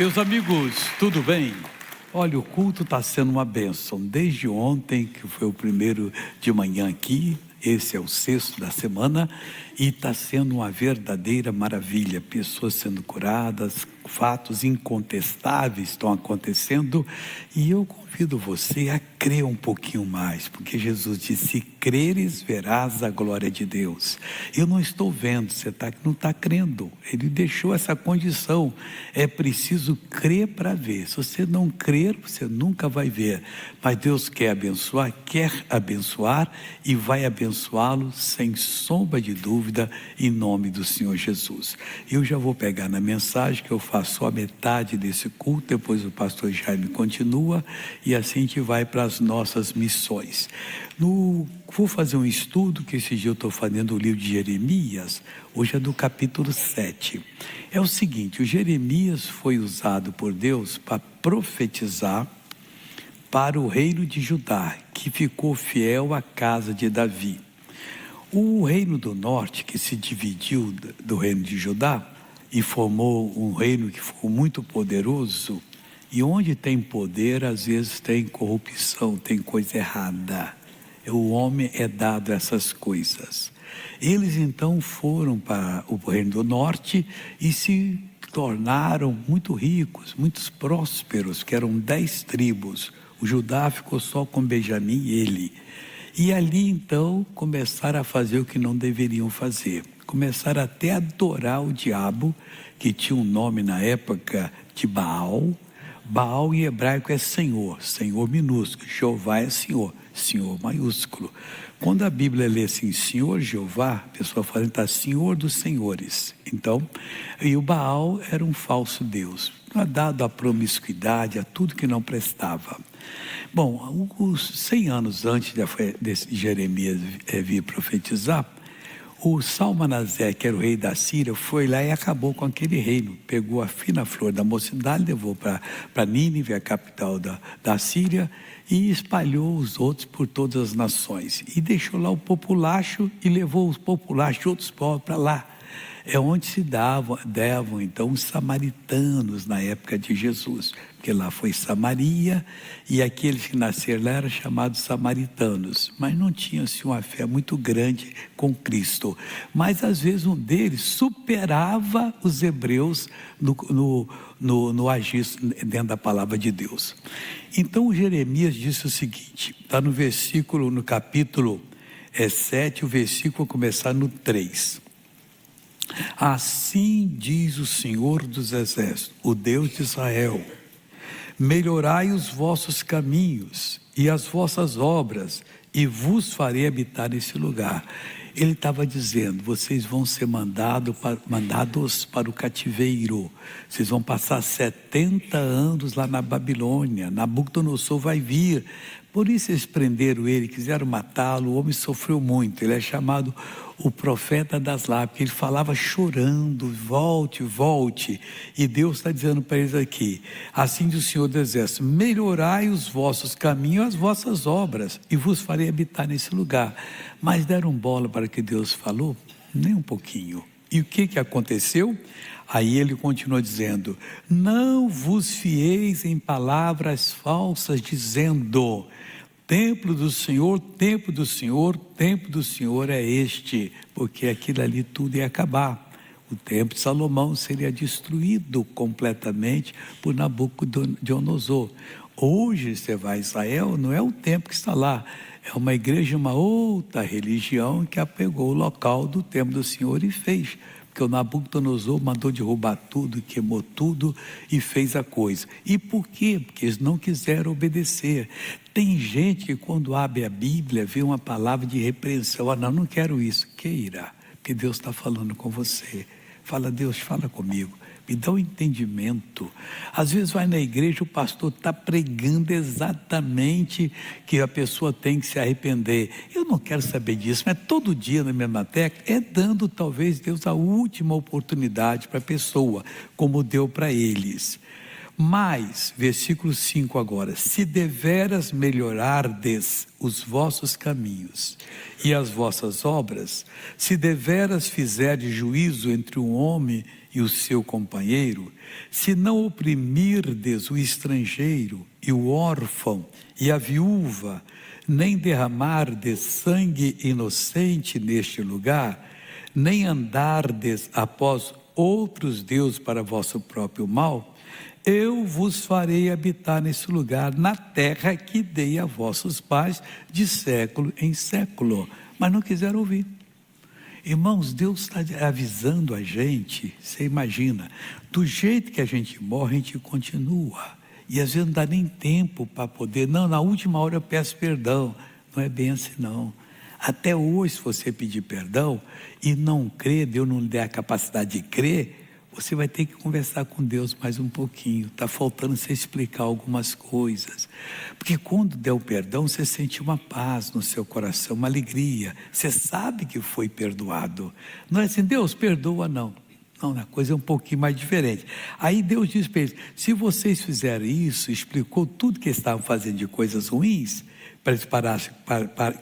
Meus amigos, tudo bem? Olha, o culto está sendo uma bênção. Desde ontem, que foi o primeiro de manhã aqui, esse é o sexto da semana, e está sendo uma verdadeira maravilha. Pessoas sendo curadas, fatos incontestáveis estão acontecendo, e eu convido você a crer um pouquinho mais, porque Jesus disse: se creres, verás a glória de Deus. Eu não estou vendo, você não está crendo. Ele deixou essa condição, é preciso crer para ver. Se você não crer, você nunca vai ver. Mas Deus quer abençoar e vai abençoá-lo sem sombra de dúvida, em nome do Senhor Jesus. Eu já vou pegar na mensagem, que eu faço só a metade desse culto, depois o pastor Jaime continua, e assim a gente vai para as nossas missões. Vou fazer um estudo, que esse dia eu estou fazendo o livro de Jeremias, hoje é do capítulo 7. É o seguinte: o Jeremias foi usado por Deus para profetizar para o reino de Judá, que ficou fiel à casa de Davi. O reino do norte, que se dividiu do reino de Judá e formou um reino que ficou muito poderoso, e onde tem poder, às vezes tem corrupção, tem coisa errada. O homem é dado a essas coisas. Eles então foram para o reino do norte e se tornaram muito ricos, muito prósperos, que eram 10 tribos. O Judá ficou só com Benjamim e ele. E ali então começaram a fazer o que não deveriam fazer. Começaram até a adorar o diabo, que tinha um nome na época de Baal. Baal em hebraico é Senhor, Senhor minúsculo. Jeová é Senhor, Senhor maiúsculo. Quando a Bíblia lê assim, Senhor Jeová, a pessoa fala, está Senhor dos senhores. Então, e o Baal era um falso Deus, dado à promiscuidade, a tudo que não prestava. Bom, os 100 anos antes de Jeremias vir profetizar, o Salmanasé, que era o rei da Síria, foi lá e acabou com aquele reino. Pegou a fina flor da mocidade, levou para Nínive, a capital da Síria, e espalhou os outros por todas as nações. E deixou lá o populacho e levou os populachos de outros povos para lá. É onde se devam então os samaritanos na época de Jesus, porque lá foi Samaria, e aqueles que nasceram lá eram chamados samaritanos, mas não tinham-se uma fé muito grande com Cristo. Mas às vezes um deles superava os hebreus no agir dentro da palavra de Deus. Então o Jeremias disse o seguinte, está no capítulo 7, o versículo vai começar no 3. Assim diz o Senhor dos Exércitos, o Deus de Israel: melhorai os vossos caminhos e as vossas obras, e vos farei habitar nesse lugar. Ele estava dizendo, vocês vão ser mandados para o cativeiro, vocês vão passar 70 anos lá na Babilônia, Nabucodonosor vai vir. Por isso eles prenderam ele, quiseram matá-lo, o homem sofreu muito. Ele é chamado o profeta das lágrimas, porque ele falava chorando, volte, volte. E Deus está dizendo para eles aqui, assim diz o Senhor dos Exércitos: melhorai os vossos caminhos e as vossas obras, e vos farei habitar nesse lugar. Mas deram bola para o que Deus falou? Nem um pouquinho. E o que aconteceu? Aí ele continua dizendo, não vos fieis em palavras falsas, dizendo, templo do Senhor, templo do Senhor, templo do Senhor é este, porque aquilo ali tudo ia acabar. O templo de Salomão seria destruído completamente por Nabucodonosor. Hoje você vai a Israel, não é o templo que está lá, é uma igreja, uma outra religião que apegou o local do templo do Senhor e fez. Porque o Nabucodonosor mandou derrubar tudo, queimou tudo e fez a coisa. E por quê? Porque eles não quiseram obedecer. Tem gente que quando abre a Bíblia, vê uma palavra de repreensão. Não quero isso. Queira, porque Deus está falando com você. Fala, Deus, fala comigo. Me dá um entendimento. Às vezes vai na igreja, o pastor está pregando exatamente que a pessoa tem que se arrepender. Eu não quero saber disso, mas todo dia na mesma tecla, é dando talvez Deus a última oportunidade para a pessoa, como deu para eles. Mas, versículo 5 agora, se deveras melhorardes os vossos caminhos e as vossas obras, se deveras fizerdes juízo entre um homem e o seu companheiro, se não oprimirdes o estrangeiro e o órfão e a viúva, nem derramardes sangue inocente neste lugar, nem andardes após outros deuses para vosso próprio mal, eu vos farei habitar nesse lugar, na terra que dei a vossos pais de século em século. Mas não quiseram ouvir. Irmãos, Deus está avisando a gente, você imagina, do jeito que a gente morre, a gente continua. E às vezes não dá nem tempo para poder, não, na última hora eu peço perdão. Não é bem assim não. Até hoje, se você pedir perdão e não crer, Deus não lhe der a capacidade de crer, você vai ter que conversar com Deus mais um pouquinho. Está faltando você explicar algumas coisas. Porque quando der o perdão, você sente uma paz no seu coração, uma alegria. Você sabe que foi perdoado. Não é assim, Deus perdoa, não. Não, a coisa é um pouquinho mais diferente. Aí Deus diz para eles, se vocês fizerem isso, explicou tudo que eles estavam fazendo de coisas ruins, para eles parassem,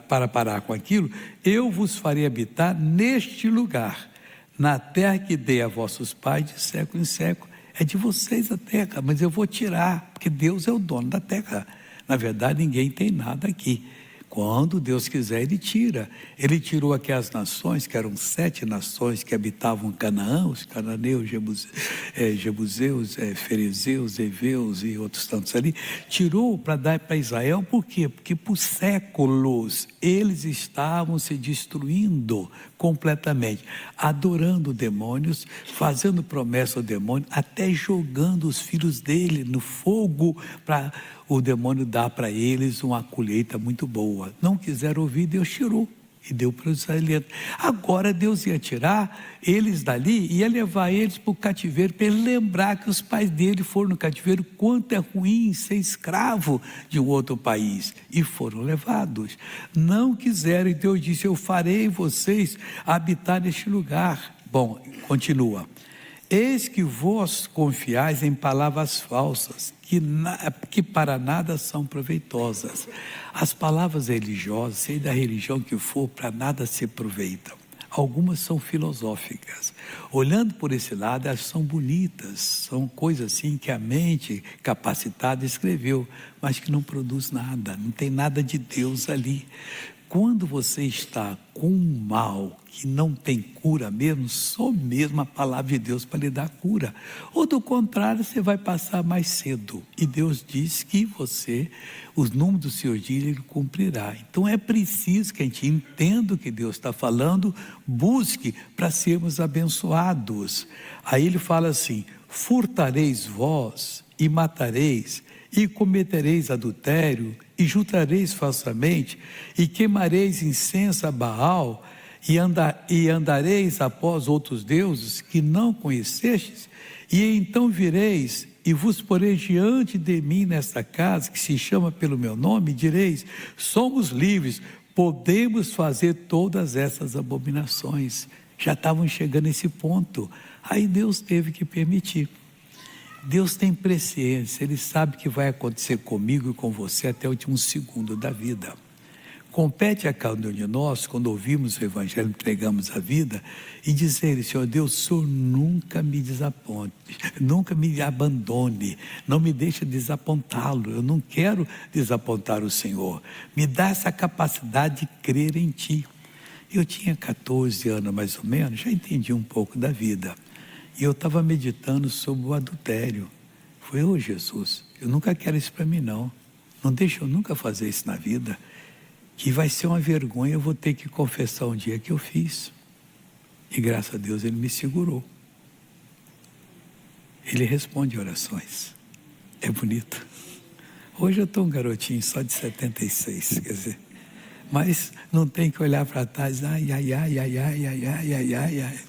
para parar com aquilo, eu vos farei habitar neste lugar, na terra que dei a vossos pais de século em século. É de vocês a terra, mas eu vou tirar, porque Deus é o dono da terra. Na verdade, ninguém tem nada aqui. Quando Deus quiser, Ele tira. Ele tirou aquelas nações, que eram 7 nações que habitavam Canaã, os cananeus, jebuseus, ferezeus, heveus e outros tantos ali. Tirou para dar para Israel, por quê? Porque por séculos eles estavam se destruindo completamente, adorando demônios, fazendo promessa ao demônio, até jogando os filhos dele no fogo para o demônio dar para eles uma colheita muito boa. Não quiseram ouvir, Deus tirou e deu para os israelitas. Agora Deus ia tirar eles dali, ia levar eles para o cativeiro, para ele lembrar que os pais dele foram no cativeiro, quanto é ruim ser escravo de um outro país, e foram levados. Não quiseram, e Deus disse, eu farei vocês habitar neste lugar. Bom, continua. Eis que vós confiais em palavras falsas, que para nada são proveitosas. As palavras religiosas, seja da religião que for, para nada se aproveitam. Algumas são filosóficas. Olhando por esse lado, elas são bonitas, são coisas assim que a mente capacitada escreveu, mas que não produz nada, não tem nada de Deus ali. Quando você está com um mal que não tem cura mesmo, só mesmo a palavra de Deus para lhe dar cura. Ou do contrário, você vai passar mais cedo. E Deus diz que os números do seu dia, Ele cumprirá. Então é preciso que a gente entenda o que Deus está falando, busque para sermos abençoados. Aí Ele fala assim, furtareis vós e matareis, e cometereis adultério, e juntareis falsamente, e queimareis incenso a Baal, e andareis após outros deuses que não conhecestes, e então vireis e vos poreis diante de mim nesta casa, que se chama pelo meu nome, e direis, somos livres, podemos fazer todas essas abominações. Já estavam chegando a esse ponto, aí Deus teve que permitir. Deus tem presciência, Ele sabe que vai acontecer comigo e com você até o último segundo da vida. Compete a cada um de nós, quando ouvimos o Evangelho, entregamos a vida, e dizer, Senhor Deus, o Senhor nunca me desaponte, nunca me abandone, não me deixe desapontá-lo, eu não quero desapontar o Senhor, me dá essa capacidade de crer em Ti. Eu tinha 14 anos mais ou menos, já entendi um pouco da vida. E eu estava meditando sobre o adultério. Foi, Jesus, eu nunca quero isso para mim não. Não deixa eu nunca fazer isso na vida. Que vai ser uma vergonha, eu vou ter que confessar um dia que eu fiz. E graças a Deus Ele me segurou. Ele responde orações. É bonito. Hoje eu estou um garotinho só de 76, quer dizer. Mas não tem que olhar para trás, ai.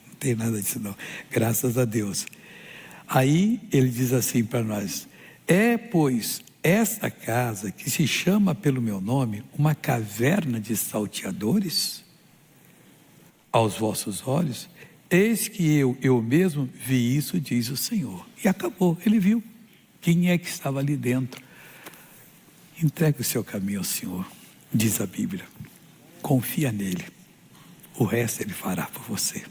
Não tem nada disso não, graças a Deus. Aí ele diz assim para nós, pois esta casa que se chama pelo meu nome, uma caverna de salteadores aos vossos olhos, eis que eu mesmo vi isso, diz o Senhor. E acabou, ele viu quem é que estava ali dentro. Entregue o seu caminho ao Senhor, diz a Bíblia, confia nele, o resto Ele fará por você.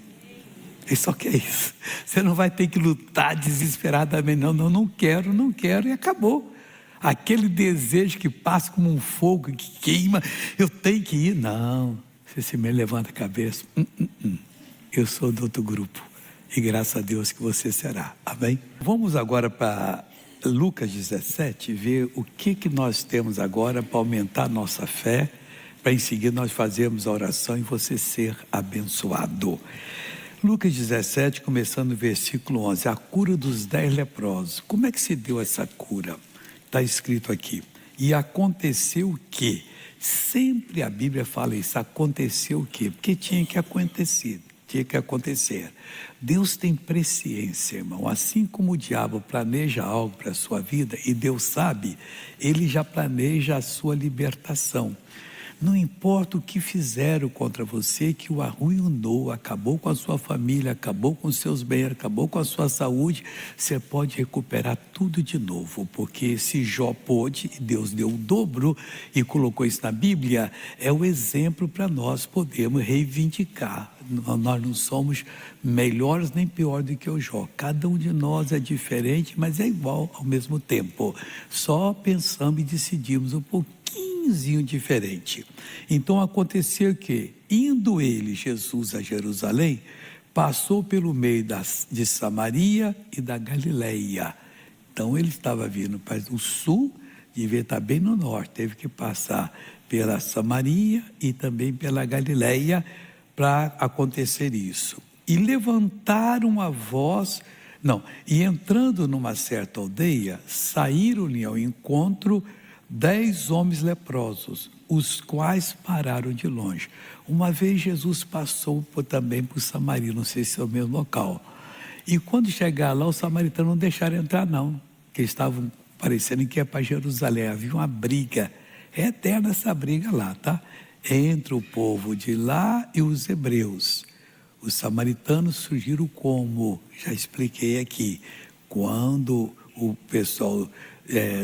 Ele só quer isso. Você não vai ter que lutar desesperadamente. Não quero, e acabou. Aquele desejo que passa como um fogo que queima, eu tenho que ir. Não, você se me levanta a cabeça. Eu sou do outro grupo. E graças a Deus que você será. Amém? Vamos agora para Lucas 17, ver o que nós temos agora para aumentar a nossa fé, para em seguida nós fazermos a oração e você ser abençoado. Lucas 17, começando no versículo 11, a cura dos 10 leprosos. Como é que se deu essa cura? Está escrito aqui, e aconteceu que, sempre a Bíblia fala isso, aconteceu o quê? Porque tinha que acontecer. Deus tem presciência, irmão. Assim como o diabo planeja algo para a sua vida, e Deus sabe, Ele já planeja a sua libertação. Não importa o que fizeram contra você, que o arruinou, acabou com a sua família, acabou com os seus bens, acabou com a sua saúde, você pode recuperar tudo de novo, porque se Jó pôde, Deus deu o dobro e colocou isso na Bíblia, é o exemplo para nós podermos reivindicar. Nós não somos melhores nem piores do que o Jó, cada um de nós é diferente, mas é igual ao mesmo tempo, só pensamos e decidimos um pouquinho diferente. Então aconteceu que, indo ele, Jesus, a Jerusalém, passou pelo meio de Samaria e da Galileia. Então ele estava vindo para o sul, devia estar bem no norte, teve que passar pela Samaria e também pela Galileia para acontecer isso. E levantaram a voz, e entrando numa certa aldeia, saíram-lhe ao encontro 10 homens leprosos, os quais pararam de longe. Uma vez Jesus passou também por Samaria, não sei se é o mesmo local. E quando chegaram lá, os samaritanos não deixaram entrar não, porque estavam parecendo que ia para Jerusalém. Havia uma briga, é eterna essa briga lá, tá? Entre o povo de lá e os hebreus. Os samaritanos surgiram como, já expliquei aqui, quando o pessoal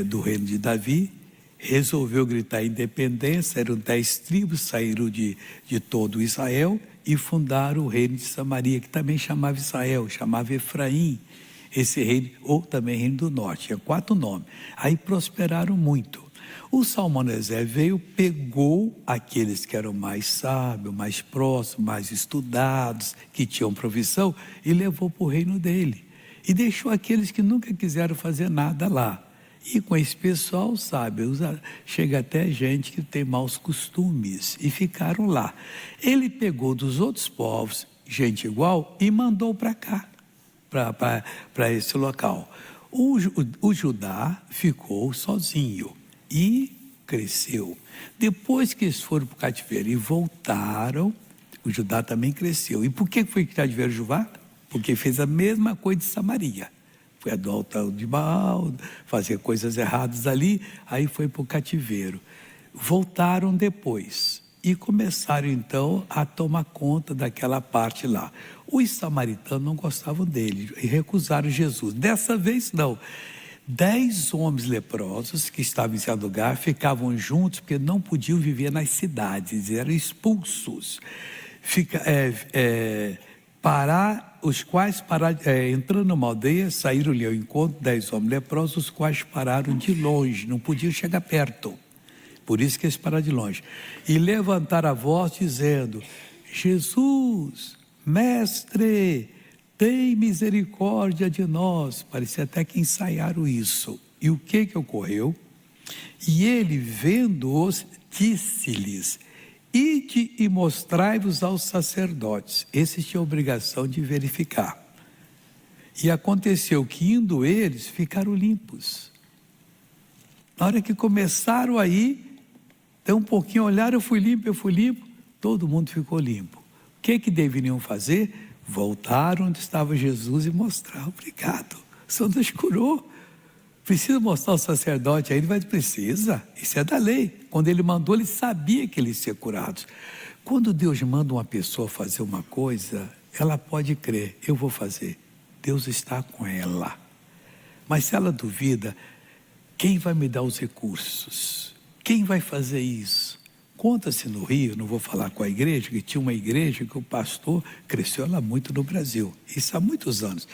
do reino de Davi resolveu gritar independência, eram 10 tribos, saíram de todo Israel e fundaram o reino de Samaria, que também chamava Israel, chamava Efraim, esse reino, ou também reino do norte, tinha 4 nomes. Aí prosperaram muito. O Salmanasés veio, pegou aqueles que eram mais sábios, mais próximos, mais estudados, que tinham profissão, e levou para o reino dele. E deixou aqueles que nunca quiseram fazer nada lá. E com esse pessoal, sabe, chega até gente que tem maus costumes, e ficaram lá. Ele pegou dos outros povos, gente igual, e mandou para cá, para esse local. O Judá ficou sozinho e cresceu. Depois que eles foram para o cativeiro e voltaram, o Judá também cresceu. E por que foi cativeiro Judá? Porque fez a mesma coisa de Samaria. Foi do altar de Baal, fazer coisas erradas ali, aí foi para o cativeiro. Voltaram depois e começaram então a tomar conta daquela parte lá. Os samaritanos não gostavam dele e recusaram Jesus. Dessa vez não. 10 homens leprosos que estavam em seu lugar ficavam juntos porque não podiam viver nas cidades, eram expulsos. Os quais pararam, entrando numa aldeia, saíram-lhe ao encontro 10 homens leprosos, os quais pararam de longe, não podiam chegar perto. Por isso que eles pararam de longe. E levantaram a voz dizendo: Jesus, mestre, tem misericórdia de nós. Parecia até que ensaiaram isso. E o que ocorreu? E ele, vendo-os, disse-lhes: ide e mostrai-vos aos sacerdotes. Esses tinham a obrigação de verificar. E aconteceu que, indo eles, ficaram limpos. Na hora que começaram aí, um pouquinho olharam, eu fui limpo, todo mundo ficou limpo. O que deveriam fazer? Voltar onde estava Jesus e mostrar: obrigado, o Senhor nos curou. Precisa mostrar ao sacerdote, aí ele vai dizer: precisa, isso é da lei. Quando ele mandou, ele sabia que eles iam ser curados. Quando Deus manda uma pessoa fazer uma coisa, ela pode crer: eu vou fazer, Deus está com ela. Mas se ela duvida, quem vai me dar os recursos? Quem vai fazer isso? Conta-se no Rio, não vou falar com a igreja, que tinha uma igreja que o pastor cresceu lá muito no Brasil. Isso há muitos anos.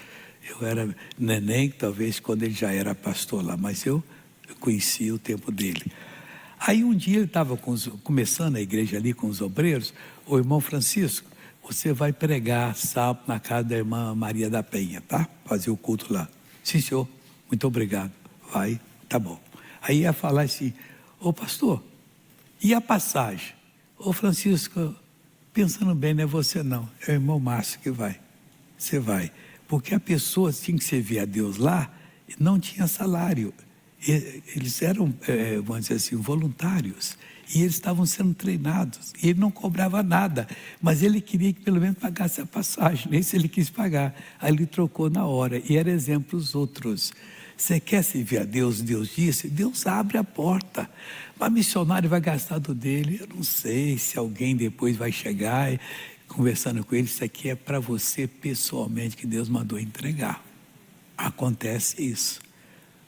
Eu era neném, talvez, quando ele já era pastor lá, mas eu conhecia o tempo dele. Aí um dia ele estava começando a igreja ali com os obreiros. Ô irmão Francisco, você vai pregar sábado na casa da irmã Maria da Penha, tá? Fazer o culto lá. Sim, senhor, muito obrigado. Vai, tá bom. Aí ia falar assim, ô pastor, e a passagem? Ô Francisco, pensando bem, não é você não, é o irmão Márcio que vai. Você vai. Porque a pessoa tinha que servir a Deus lá, não tinha salário. Eles eram, vamos dizer assim, voluntários. E eles estavam sendo treinados. E ele não cobrava nada. Mas ele queria que pelo menos pagasse a passagem. Nem se ele quis pagar. Aí ele trocou na hora. E era exemplo para os outros. Você quer servir a Deus? Deus disse, Deus abre a porta. Mas missionário vai gastar do dele. Eu não sei se alguém depois vai chegar conversando com ele. Isso aqui é para você pessoalmente que Deus mandou entregar. Acontece isso.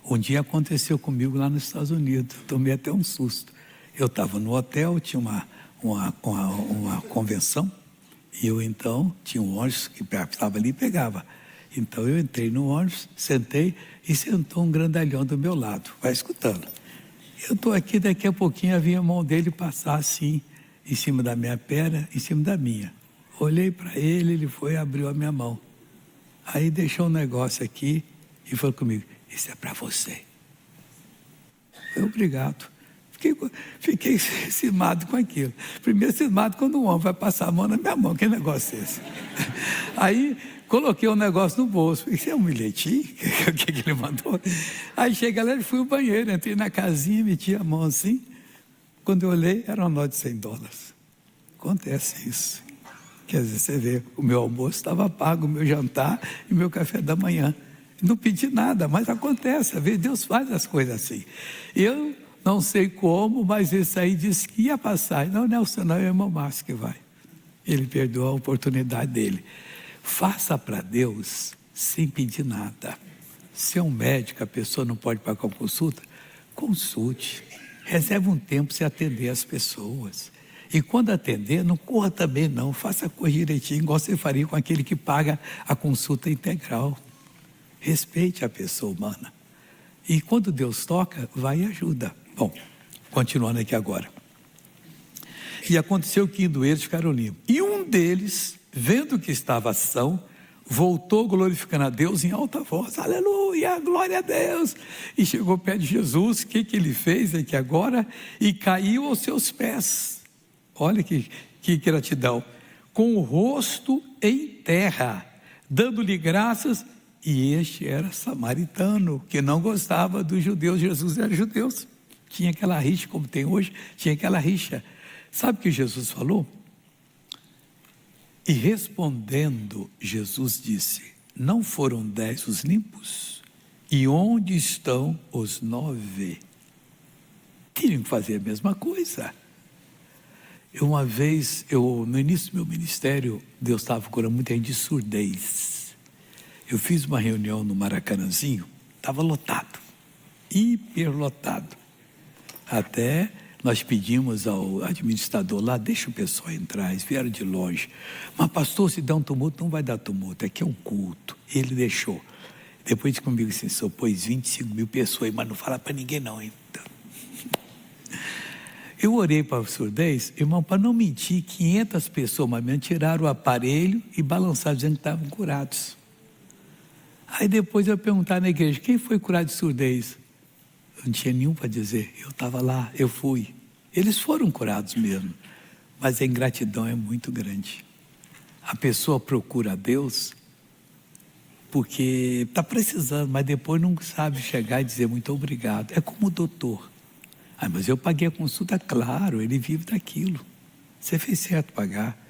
Um dia aconteceu comigo lá nos Estados Unidos. Eu tomei até um susto. Eu estava no hotel, tinha uma convenção. E eu então tinha um ônibus que estava ali e pegava. Então eu entrei no ônibus, sentei e sentou um grandalhão do meu lado. Vai escutando. Eu estou aqui, daqui a pouquinho havia a mão dele passar assim, em cima da minha perna, em cima da minha. Olhei para ele, ele foi e abriu a minha mão. Aí deixou um negócio aqui e falou comigo, isso é para você. Eu, obrigado. Fiquei cismado com aquilo. Primeiro cismado quando um homem vai passar a mão na minha mão. Que negócio é esse? Aí coloquei um negócio no bolso. Isso é um bilhetinho? O que ele mandou? Aí cheguei lá e fui ao banheiro. Entrei na casinha, meti a mão assim. Quando eu olhei, era uma nota de $100. Acontece isso. Quer dizer, você vê, o meu almoço estava pago, o meu jantar e o meu café da manhã. Não pedi nada, mas acontece. Às vezes Deus faz as coisas assim. Eu não sei como, mas esse aí disse que ia passar. Não, Nelson, não, é o irmão Márcio que vai. Ele perdoou a oportunidade dele. Faça para Deus sem pedir nada. Se é um médico, a pessoa não pode pagar uma consulta, consulte. Reserve um tempo para você atender as pessoas. E quando atender, não corra também não. Faça a coisa direitinho, igual você faria com aquele que paga a consulta integral. Respeite a pessoa humana. E quando Deus toca, vai e ajuda. Bom, continuando aqui agora. E aconteceu que indo eles ficaram limpos. E um deles, vendo que estava são, voltou glorificando a Deus em alta voz. Aleluia, glória a Deus. E chegou perto de Jesus. O que ele fez aqui agora? E caiu aos seus pés. Olha que gratidão. Com o rosto em terra, dando-lhe graças. E este era samaritano, que não gostava dos judeus. Jesus era judeu. Tinha aquela rixa, como tem hoje, tinha aquela rixa. Sabe o que Jesus falou? E respondendo, Jesus disse, não foram 10 os limpos? E onde estão os 9? Queriam fazer a mesma coisa. Uma vez, no início do meu ministério, Deus estava curando muita gente de surdez. Eu fiz uma reunião no Maracanãzinho, estava lotado, hiperlotado. Até nós pedimos ao administrador lá, deixa o pessoal entrar, eles vieram de longe. Mas pastor, se der um tumulto, não vai dar tumulto, aqui é um culto. Ele deixou. Depois disse comigo assim, só pôs 25 mil pessoas, mas não fala para ninguém não, hein? Eu orei para a surdez, irmão, para não mentir, 500 pessoas, mas me tiraram o aparelho e balançaram dizendo que estavam curados. Aí depois eu perguntar na igreja, quem foi curado de surdez? Eu não tinha nenhum para dizer, eu estava lá, eu fui. Eles foram curados mesmo, mas a ingratidão é muito grande. A pessoa procura a Deus porque está precisando, mas depois não sabe chegar e dizer muito obrigado. É como o doutor. Ah, mas eu paguei a consulta, claro, ele vive daquilo. Você fez certo pagar.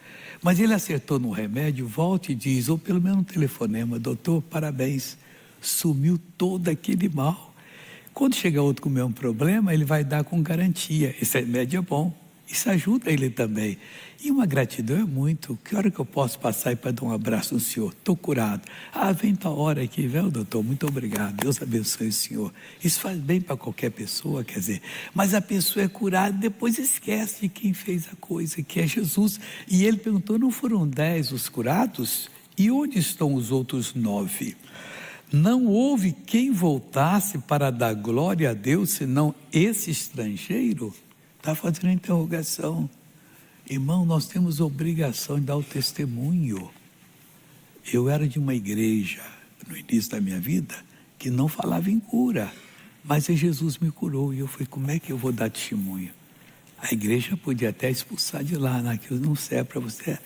Mas ele acertou no remédio, volta e diz, ou pelo menos um telefonema, doutor, parabéns, sumiu todo aquele mal. Quando chegar outro com o mesmo problema, ele vai dar com garantia, esse remédio é bom. Isso ajuda ele também. E uma gratidão é muito. Que hora que eu posso passar e para dar um abraço no senhor? Estou curado. Ah, vem tua hora aqui, viu, doutor? Muito obrigado. Deus abençoe o senhor. Isso faz bem para qualquer pessoa, quer dizer. Mas a pessoa é curada e depois esquece de quem fez a coisa, que é Jesus. E ele perguntou, não foram 10 os curados? E onde estão os outros 9? Não houve quem voltasse para dar glória a Deus, senão esse estrangeiro? Está fazendo a interrogação. Irmão, nós temos obrigação de dar o testemunho. Eu era de uma igreja, no início da minha vida, que não falava em cura. Mas aí Jesus me curou. E eu falei, como é que eu vou dar testemunho? A igreja podia até expulsar de lá, naquilo não serve para você.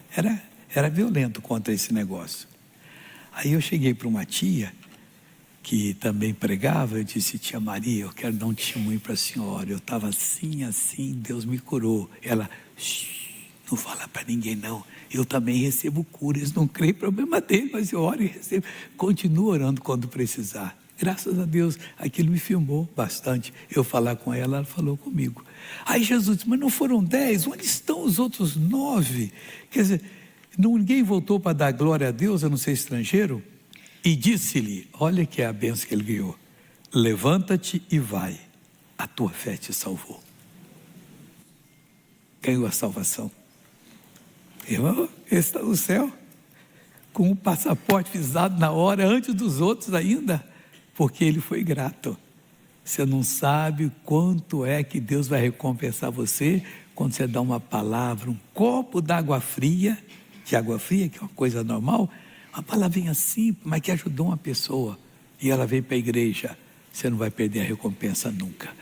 Era violento contra esse negócio. Aí eu cheguei para uma tia, que também pregava, eu disse, tia Maria, eu quero dar um testemunho para a senhora. Eu estava assim, Deus me curou. Ela, não fala para ninguém não. Eu também recebo cura, eles não creem, problema dele, mas eu oro e recebo. Continuo orando quando precisar. Graças a Deus, aquilo me filmou bastante. Eu falar com ela, ela falou comigo. Aí Jesus disse, mas não foram 10? Onde estão os outros 9? Quer dizer, ninguém voltou para dar glória a Deus, a não ser estrangeiro? E disse-lhe, olha que é a bênção que ele ganhou, levanta-te e vai, a tua fé te salvou. Ganhou a salvação. Irmão, ele está no céu, com o passaporte visado na hora, antes dos outros ainda, porque ele foi grato. Você não sabe quanto é que Deus vai recompensar você, quando você dá uma palavra, um copo d'água fria, de água fria, que é uma coisa normal, uma palavrinha simples, mas que ajudou uma pessoa, e ela veio para a igreja. Você não vai perder a recompensa nunca.